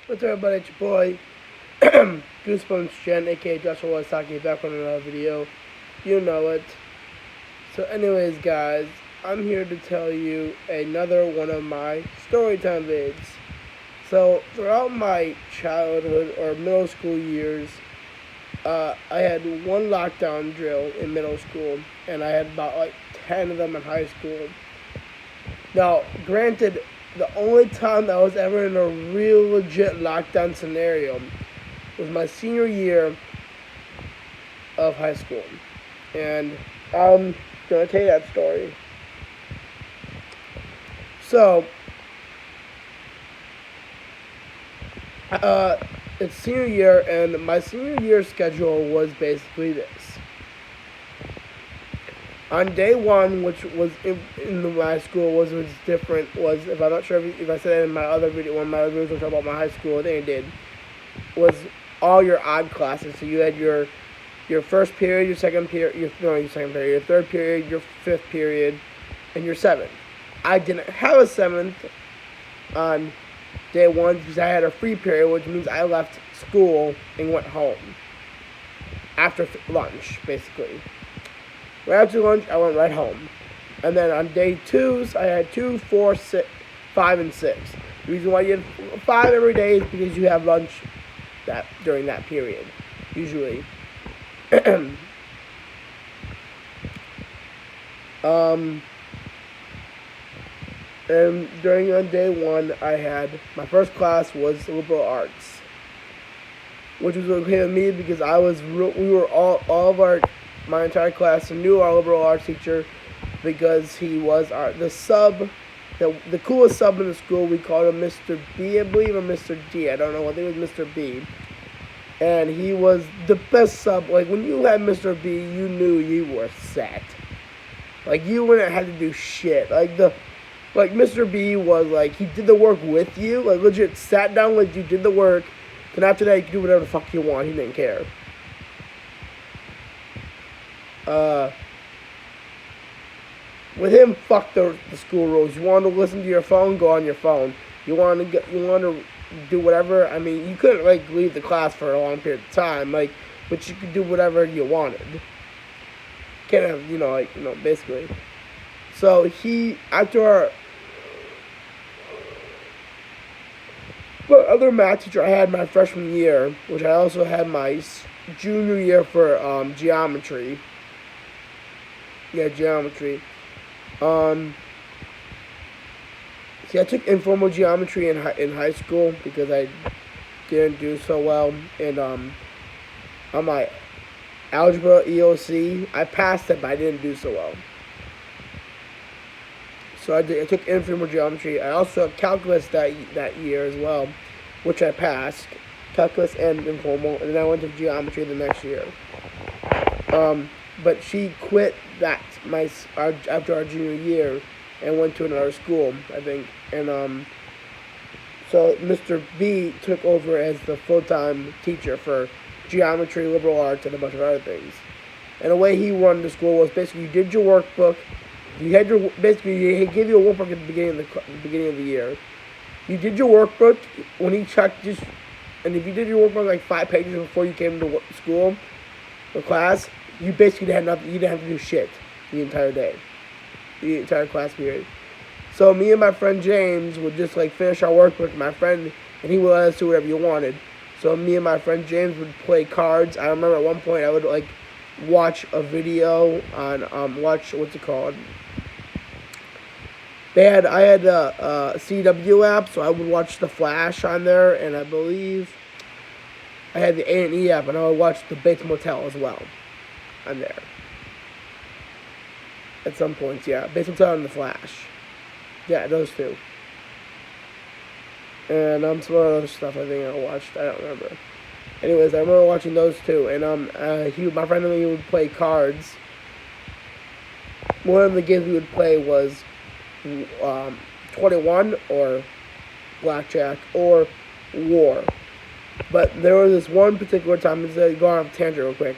What's up, everybody? It's your boy, Goosebumps Jen, aka Joshua Wasaki, back on another video. You know it. So, anyways, guys, I'm here to tell you another one of my storytime vids. So, throughout my childhood or middle school years, I had one lockdown drill in middle school, and I had about like 10 of them in high school. Now, granted, the only time that I was ever in a real legit lockdown scenario was my senior year of high school. And I'm going to tell you that story. So, it's senior year, and my senior year schedule was basically this. On day one, which was in my school, was different. Was if I'm not sure if I said it in my other video, one of my other videos about my high school, I think I did. Was all your odd classes. So you had your first period, your second period, your second period, your third period, your fifth period, and your seventh. I didn't have a seventh on day one because I had a free period, which means I left school and went home after lunch, basically. Right after lunch, I went right home. And then on day twos, I had 2, 4, 6, 5, and 6. The reason why you have 5 every day is because you have lunch during that period, usually. And during on day one, I had my first class was liberal arts, which was okay with me because we were all of my entire class knew our liberal arts teacher because he was the coolest sub in the school. We called him Mr. B, I believe, or Mr. D. I don't know. I think it was Mr. B. And he was the best sub. Like, when you had Mr. B, you knew you were set. Like, you wouldn't have to do shit. Like, Mr. B was, like, he did the work with you. Like, legit sat down with you, did the work. Then after that, you could do whatever the fuck you want. He didn't care. With him, fuck the school rules. You want to listen to your phone, go on your phone. You want to do whatever. I mean, you couldn't like leave the class for a long period of time, like, but you could do whatever you wanted. Can't have, basically. So after other math teacher I had my freshman year, which I also had my junior year for geometry. Yeah, geometry. See, I took informal geometry in high school because I didn't do so well. And on my algebra EOC, I passed it, but I didn't do so well. So I took informal geometry. I also had calculus that year as well, which I passed. Calculus and informal, and then I went to geometry the next year. But she quit after our junior year and went to another school, I think. And so Mr. B took over as the full-time teacher for geometry, liberal arts, and a bunch of other things. And the way he run the school was basically you did your workbook. He gave you a workbook at the beginning of the year. You did your workbook when he checked and if you did your workbook like 5 pages before you came to school or class, you basically had nothing. You didn't have to do shit the entire day, the entire class period. So me and my friend James would just like finish our work with my friend, and he would let us do whatever you wanted. So me and my friend James would play cards. I remember at one point I would like watch a video on what's it called? I had a CW app, so I would watch The Flash on there, and I believe I had the A&E app, and I would watch The Bates Motel as well on there. At some points, yeah. Bates Motel and The Flash. Yeah, those two. And some other stuff I think I watched. I don't remember. Anyways, I remember watching those two. And my friend and me would play cards. One of the games we would play was 21 or Blackjack or War. But there was this one particular time, going off tangent real quick,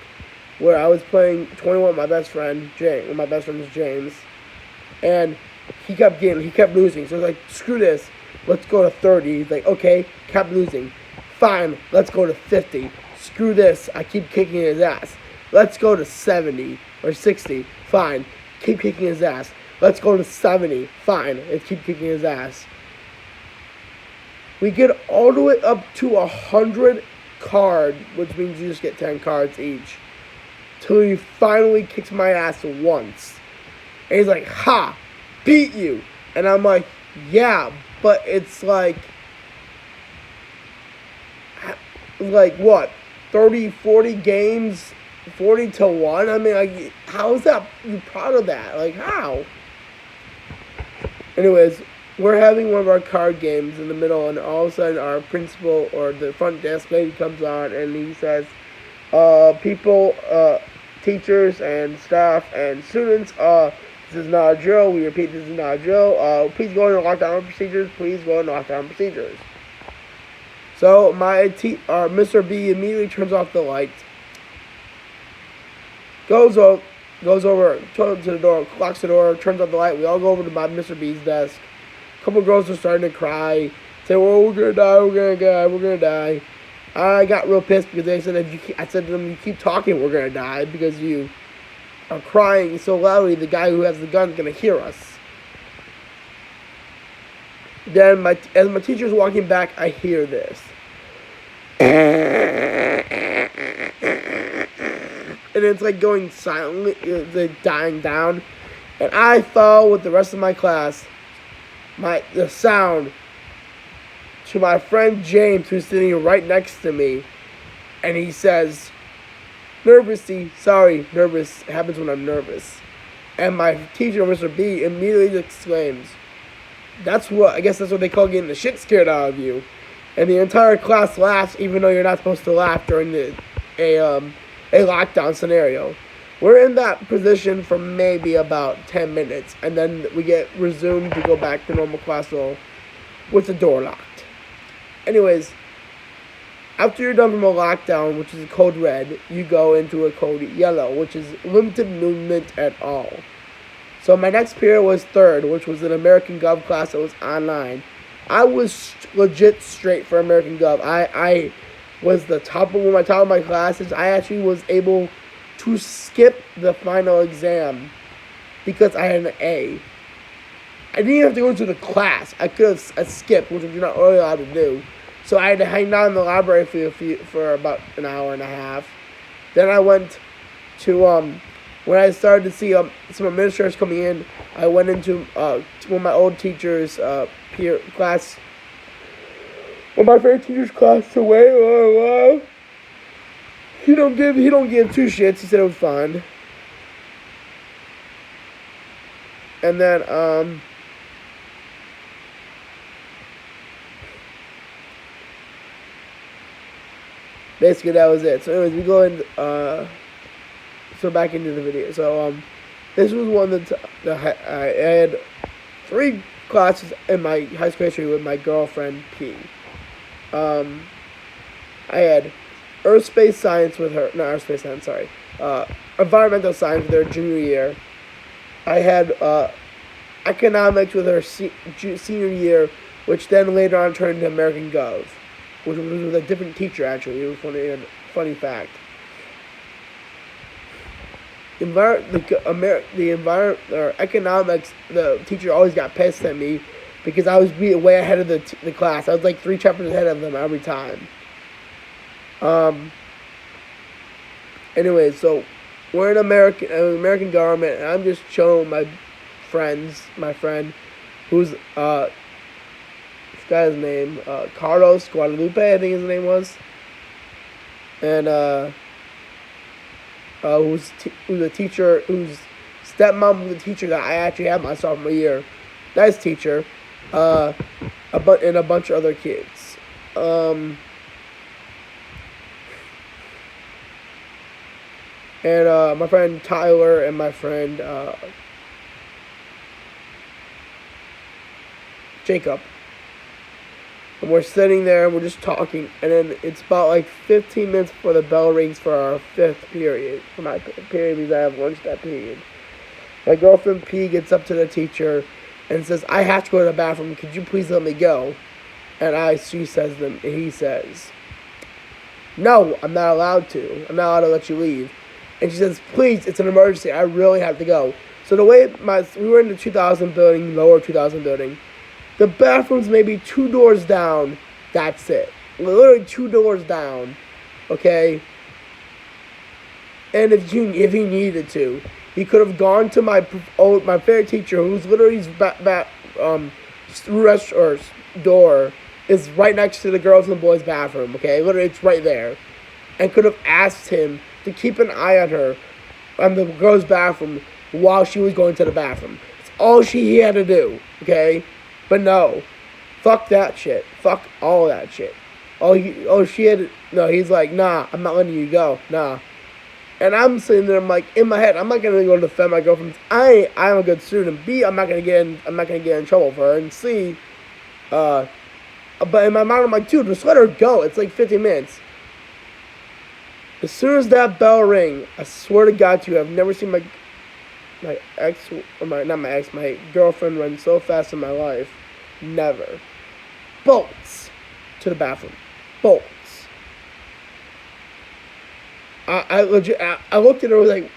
where I was playing 21 with my best friend, James. My best friend was James. And he kept losing. So I was like, screw this. let's go to 30. He's like, okay, kept losing. Fine, let's go to 50. Screw this, I keep kicking his ass. Let's go to 70 or 60. Fine, keep kicking his ass. Let's go to 70. Fine, let's keep kicking his ass. We get all the way up to 100 card, which means you just get 10 cards each. Till he finally kicks my ass once. And he's like, ha, beat you. And I'm like, yeah, but it's like what, 30, 40 games, 40-1? I mean, like, how is that, you proud of that? Like, how? Anyways, we're having one of our card games in the middle, and all of a sudden our principal or the front desk lady comes on, and he says, people, teachers and staff and students, this is not a drill. We repeat, this is not a drill. Please go into lockdown procedures. Please go into lockdown procedures. So Mr. B immediately turns off the light, goes over to the door, locks the door, turns off the light. We all go over to my Mr. B's desk. A couple girls are starting to cry, say, "Well, we're gonna die." I got real pissed because they said I said to them, "You keep talking, we're gonna die because you are crying so loudly. The guy who has the gun is gonna hear us." Then, as my teacher's walking back, I hear this. And it's like going silently, it's like dying down. And I fell with the rest of my class, the sound, to my friend James, who's sitting right next to me. And he says, nervous, it happens when I'm nervous. And my teacher, Mr. B, immediately exclaims, I guess that's what they call getting the shit scared out of you. And the entire class laughs, even though you're not supposed to laugh during a lockdown scenario. We're in that position for maybe about 10 minutes, and then we get resumed to go back to normal class roll with the door locked. Anyways, after you're done from a lockdown, which is a code red, you go into a code yellow, which is limited movement at all. So my next period was third, which was an American Gov class that was online. I was legit straight for American Gov. I was the top of my classes. I actually was able to skip the final exam because I had an A. I didn't even have to go into the class. I could have skipped, which you're not really allowed to do. So I had to hang out in the library for about an hour and a half. Then I went to when I started to see some administrators coming in, I went into one of my old teachers' class. One of my favorite teacher's class to wait. He don't give two shits. He said it was fun. And then basically that was it. So anyways, we go in so back into the video. So this was one that I had 3 classes in my high school history with my girlfriend P. I had earth-space science with her, not earth-space science, sorry, environmental science with her junior year. I had economics with her senior year, which then later on turned into American Gov, which was with a different teacher actually. It was funny fact. Economics, the teacher always got pissed at me because I was way ahead of the class. I was like 3 chapters ahead of them every time. Anyway, so we're in American government, and I'm just chilling with my friend, who's this guy's name, Carlos Guadalupe, I think his name was, and who's a teacher, whose stepmom was a teacher that I actually had my sophomore year. Nice teacher, and a bunch of other kids. And my friend Tyler and my friend Jacob. And we're sitting there and we're just talking, and then it's about like 15 minutes before the bell rings for our 5th period. For my period, because I have lunch that period. My girlfriend P gets up to the teacher and says, I have to go to the bathroom. Could you please let me go? And he says, no, I'm not allowed to. I'm not allowed to let you leave. And she says, please, it's an emergency. I really have to go. So the way we were in the 2000 building, lower 2000 building, the bathroom's maybe 2 doors down. That's it. Literally 2 doors down. Okay? And if he needed to, he could have gone to my favorite teacher, who's literally his restaurant door is right next to the girls and the boys' bathroom. Okay, literally it's right there, and could have asked him to keep an eye on her, on the girls' bathroom while she was going to the bathroom. It's all he had to do. Okay, but no, fuck that shit. Fuck all that shit. He's like, nah, I'm not letting you go. Nah. And I'm sitting there, I'm like, in my head, I'm not gonna go defend my girlfriend. I'm a good student. B, I'm not gonna get in trouble for her. And C, but in my mind, I'm like, dude, just let her go. It's like 50 minutes. As soon as that bell rang, I swear to God to you, I've never seen my girlfriend run so fast in my life. Never. Bolts to the bathroom. Bolts. I looked at her,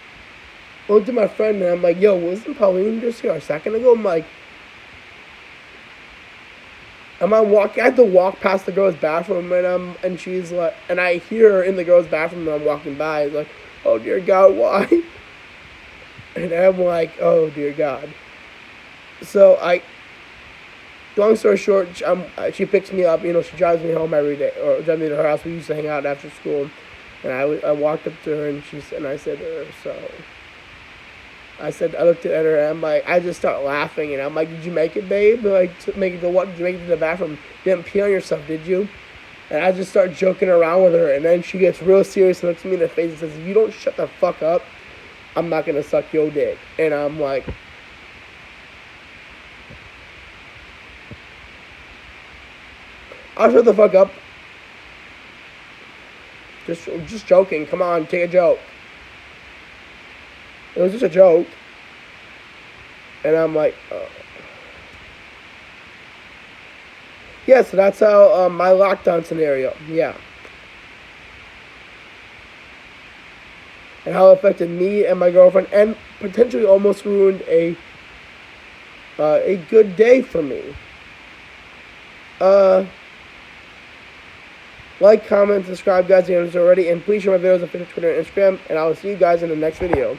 looked at my friend, and I'm like, yo, wasn't Pauline just here a second ago? I have to walk past the girl's bathroom, and she's like, and I hear her in the girl's bathroom, and I'm walking by, like, oh dear God, why? And I'm like, oh dear God. So long story short, she picks me up, she drives me home every day, or drives me to her house. We used to hang out after school. And I walked up to her, and I said to her, I looked at her, and I'm like, I just start laughing, and I'm like, did you make it, babe? Make it to what? Did you make it to the bathroom? You didn't pee on yourself, did you? And I just start joking around with her, and then she gets real serious and looks me in the face and says, if you don't shut the fuck up, I'm not gonna suck your dick. And I'm like, I'll shut the fuck up. Just joking. Come on, take a joke. It was just a joke. And I'm like, oh. Yeah, so that's how my lockdown scenario. Yeah. And how it affected me and my girlfriend, and potentially almost ruined a good day for me. Like, comment, subscribe, guys, if you haven't already, and please share my videos on Facebook, Twitter, and Instagram, and I will see you guys in the next video.